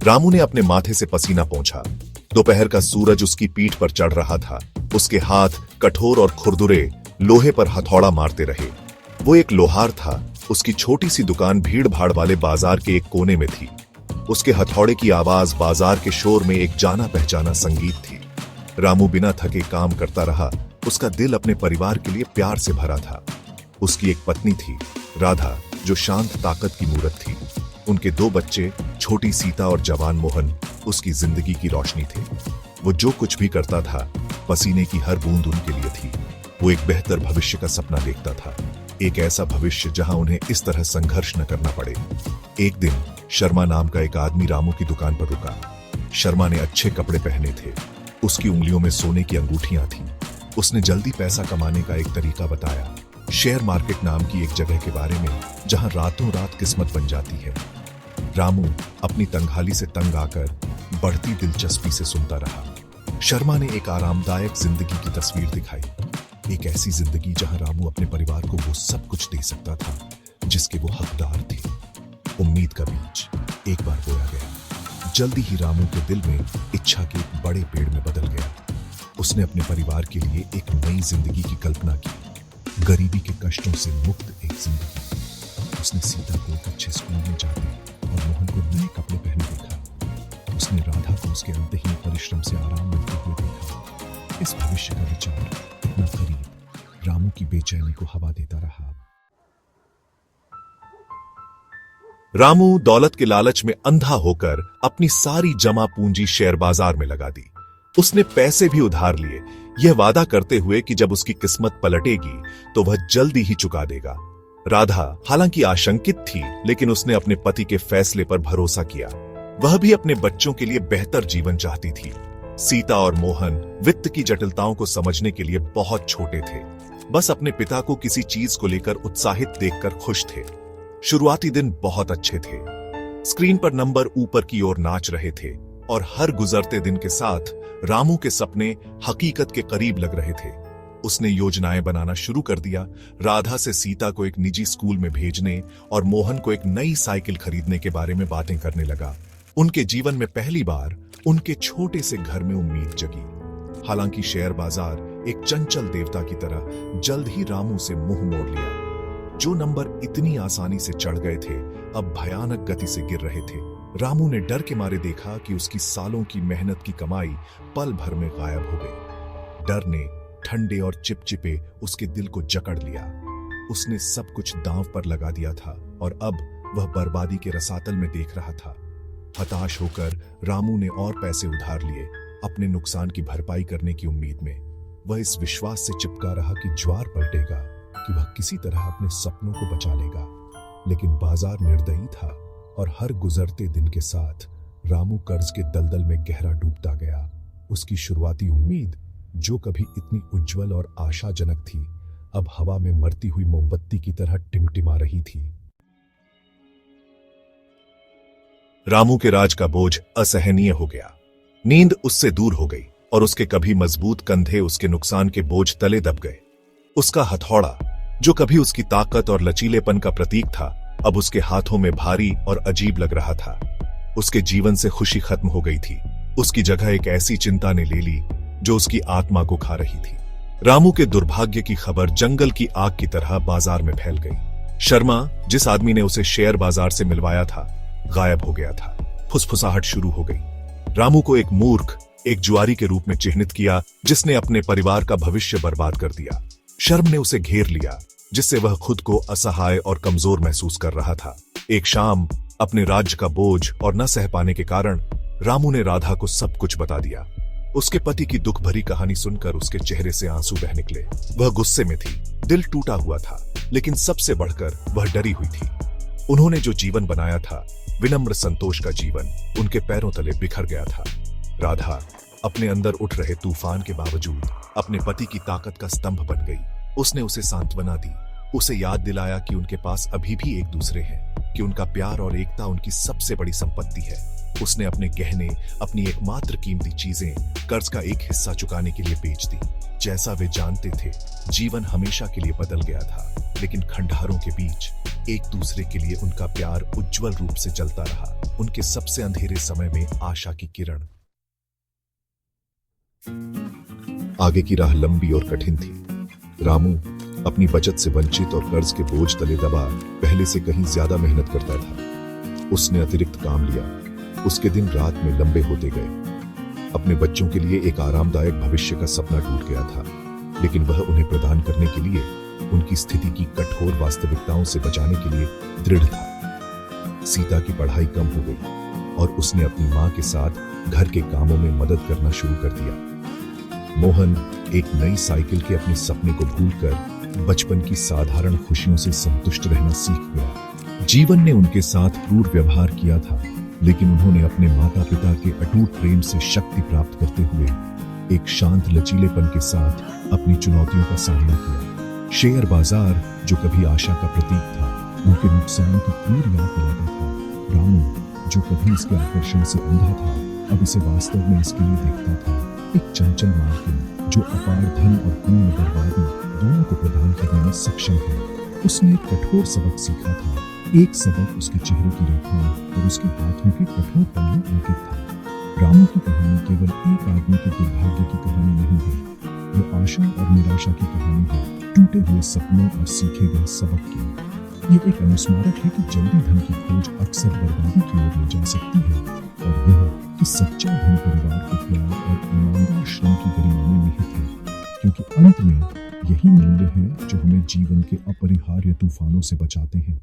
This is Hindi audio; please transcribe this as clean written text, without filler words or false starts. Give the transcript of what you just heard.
रामू ने अपने माथे से पसीना पोंछा। दोपहर का सूरज उसकी पीठ पर चढ़ रहा था। उसके हाथ कठोर और खुरदुरे लोहे पर हथौड़ा मारते रहे। वो एक लोहार था। उसकी छोटी सी दुकान भीड़ भाड़ वाले बाजार के एक कोने में थी। उसके हथौड़े की आवाज बाजार के शोर में एक जाना पहचाना संगीत थी। रामू बिना थके काम करता रहा। उसका दिल अपने परिवार के लिए प्यार से भरा था। उसकी एक पत्नी थी, राधा, जो शांत ताकत की मूरत थी। उनके 2 बच्चे, छोटी सीता और जवान मोहन, उसकी जिंदगी की रोशनी थे। वो जो कुछ भी करता था, पसीने की हर बूंद उनके लिए थी। वो एक बेहतर भविष्य का सपना देखता था, एक ऐसा भविष्य जहां उन्हें इस तरह संघर्ष न करना पड़े। एक दिन शर्मा नाम का एक आदमी रामू की दुकान पर रुका। शर्मा ने अच्छे कपड़े पहने थे। उसकी उंगलियों में सोने की अंगूठियां थीं। उसने जल्दी पैसा कमाने का एक तरीका बताया, शेयर मार्केट नाम की एक जगह के बारे में जहां रातों रात किस्मत बन जाती है। रामू अपनी तंगहाली से तंग आकर बढ़ती दिलचस्पी से सुनता रहा। शर्मा ने एक आरामदायक जिंदगी की तस्वीर दिखाई, एक ऐसी जिंदगी जहां रामू अपने परिवार को वो सब कुछ दे सकता था जिसके वो हकदार थे। उम्मीद का बीज एक बार बोया गया, जल्दी ही रामू के दिल में इच्छा के एक बड़े पेड़ में बदल गया। उसने अपने परिवार के लिए एक नई जिंदगी की कल्पना की, गरीबी के कष्टों से मुक्त एक जिंदगी। उसने सीता को एक अच्छे स्कूल में जाते और मोहन को नए कपड़े पहने देखा। उसने राधा को उसके अंतहीन परिश्रम से आराम मिलते हुए देखा। इस भविष्य का विचार इतना करीब रामू की बेचैनी को हवा देता रहा। रामू दौलत के लालच में अंधा होकर अपनी सारी जमा पूंजी शेयर बाजार में लगा दी। उसने पैसे भी उधार लिए, यह वादा करते हुए कि जब उसकी किस्मत पलटेगी तो वह जल्दी ही चुका देगा। राधा हालांकि आशंकित थी, लेकिन उसने अपने पति के फैसले पर भरोसा किया। वह भी अपने बच्चों के लिए बेहतर जीवन चाहती थी। सीता और मोहन वित्त की जटिलताओं को समझने के लिए बहुत छोटे थे, बस अपने पिता को किसी चीज को लेकर उत्साहित देखकर खुश थे। शुरुआती दिन बहुत अच्छे थे। स्क्रीन पर नंबर ऊपर की ओर नाच रहे थे और हर गुजरते दिन के साथ रामू के सपने हकीकत के करीब लग रहे थे। उसने योजनाएं बनाना शुरू कर दिया, राधा से सीता को एक निजी स्कूल में भेजने और मोहन को एक नई साइकिल खरीदने के बारे में बातें करने लगा। उनके जीवन में पहली बार उनके छोटे से घर में उम्मीद जगी। हालांकि शेयर बाजार एक चंचल देवता की तरह जल्द ही रामू से मुंह मोड़ लिया। जो नंबर इतनी आसानी से चढ़ गए थे, अब भयानक गति से गिर रहे थे। रामू ने डर के मारे देखा कि उसकी सालों की मेहनत की कमाई पल भर में गायब हो गई। डर ने ठंडे और चिपचिपे उसके दिल को जकड़ लिया। उसने सब कुछ दांव पर लगा दिया था और अब वह बर्बादी के रसातल में देख रहा था। हताश होकर रामू ने और पैसे उधार लिए, अपने नुकसान की भरपाई करने की उम्मीद में। वह इस विश्वास से चिपका रहा कि ज्वार पलटेगा, कि वह किसी तरह अपने सपनों को बचा लेगा। लेकिन बाजार निर्दयी था और हर गुजरते दिन के साथ रामू कर्ज के दलदल में गहरा डूबता गया। उसकी शुरुआती उम्मीद, जो कभी इतनी उज्जवल और आशाजनक थी, अब हवा में मरती हुई मोमबत्ती की तरह टिमटिमा रही थी। रामू के राज का बोझ असहनीय हो गया। नींद उससे दूर हो गई और उसके कभी मजबूत कंधे उसके नुकसान के बोझ तले दब गए। उसका हथौड़ा, जो कभी उसकी ताकत और लचीलेपन का प्रतीक था, अब उसके हाथों में भारी और अजीब लग रहा था। उसके जीवन से खुशी खत्म हो गई थी। उसकी जगह एक ऐसी चिंता ने ले ली जो उसकी आत्मा को खा रही थी। रामू के दुर्भाग्य की खबर जंगल की आग की तरह बाजार में फैल गई। शर्मा, जिस आदमी ने उसे शेयर बाजार से मिलवाया था, गायब हो गया था। फुसफुसाहट शुरू हो गई। रामू को एक मूर्ख, एक जुआरी के रूप में चिन्हित किया, जिसने अपने परिवार का भविष्य बर्बाद कर दिया। शर्म ने उसे घेर लिया, जिससे वह खुद को असहाय और कमजोर महसूस कर रहा था। एक शाम अपने राज्य का बोझ और न सह पाने के कारण रामू ने राधा को सब कुछ बता दिया। उसके पति की दुख भरी कहानी सुनकर उसके चेहरे से आंसू बह निकले। वह गुस्से में थी, दिल टूटा हुआ था, लेकिन सबसे बढ़कर वह डरी हुई थी। उन्होंने जो जीवन बनाया था, विनम्र संतोष का जीवन, उनके पैरों तले बिखर गया था। राधा अपने अंदर उठ रहे तूफान के बावजूद अपने पति की ताकत का स्तंभ बन गई। उसने उसे सांत्वना दी, उसे याद दिलाया कि उनके पास अभी भी एक दूसरे हैं, कि उनका प्यार और एकता उनकी सबसे बड़ी संपत्ति है। उसने अपने गहने, अपनी एकमात्र कीमती चीजें कर्ज का एक हिस्सा चुकाने के लिए बेच दी। जैसा वे जानते थे, जीवन हमेशा के लिए बदल गया था, लेकिन खंडहरों के बीच एक दूसरे के लिए उनका प्यार उज्जवल रूप से जलता रहा, उनके सबसे अंधेरे समय में आशा की किरण। आगे की राह लंबी और कठिन थी। रामू अपनी बचत से वंचित और कर्ज के बोझ तले दबा पहले से कहीं ज्यादा मेहनत करता था। उसने अतिरिक्त काम लिया। उसके दिन रात में लंबे होते गए। अपने बच्चों के लिए एक आरामदायक भविष्य का सपना टूट गया था, लेकिन वह उन्हें प्रदान करने के लिए उनकी स्थिति की कठोर वास्तविकताओं से बचाने के लिए दृढ़ था। सीता की पढ़ाई कम हो गई और उसने अपनी मां के साथ घर के कामों में मदद करना शुरू कर दिया। मोहन एक नई साइकिल के अपने सपने को भूलकर बचपन की साधारण खुशियों से संतुष्ट रहना सीख गया। जीवन ने उनके साथ क्रूर व्यवहार किया था, लेकिन उन्होंने अपने माता पिता के अटूट प्रेम से शक्ति प्राप्त करते हुए एक शांत लचीलेपन के साथ अपनी चुनौतियों का सामना किया। शेयर बाजार, जो कभी आशा का प्रतीक था, उनके नुकसान की क्रूर याद दिलाता था। रामू, जो कभी इसके आकर्षण से अंधा था, अब इसे वास्तव में इसके लिए देखता था। एक चंचल मालकिन जो अपार धन और पूर्ण बर्बादी दोनों को प्रदान करने में सक्षम है। उसने एक कठोर सबक सीखा था। एक सबक उसके चेहरे की रेखाओं और उसके हाथों के कठोरपन में अंकित था। रामू की कहानी केवल एक आदमी के दुर्भाग्य की कहानी नहीं है, यह आशा और निराशा की कहानी है, टूटे हुए सपनों और सीखे गए सबक की। ये एक अनुस्मारक है कि जल्दी धन की खोज अक्सर बर्बादी की ओर ले जा सकती है, और यह कि सच्चा धन परिवार के प्यार और ईमानदार श्रम की गरिमा में निहित है, क्योंकि अंत में यही मूल्य है जो हमें जीवन के अपरिहार्य तूफानों से बचाते हैं।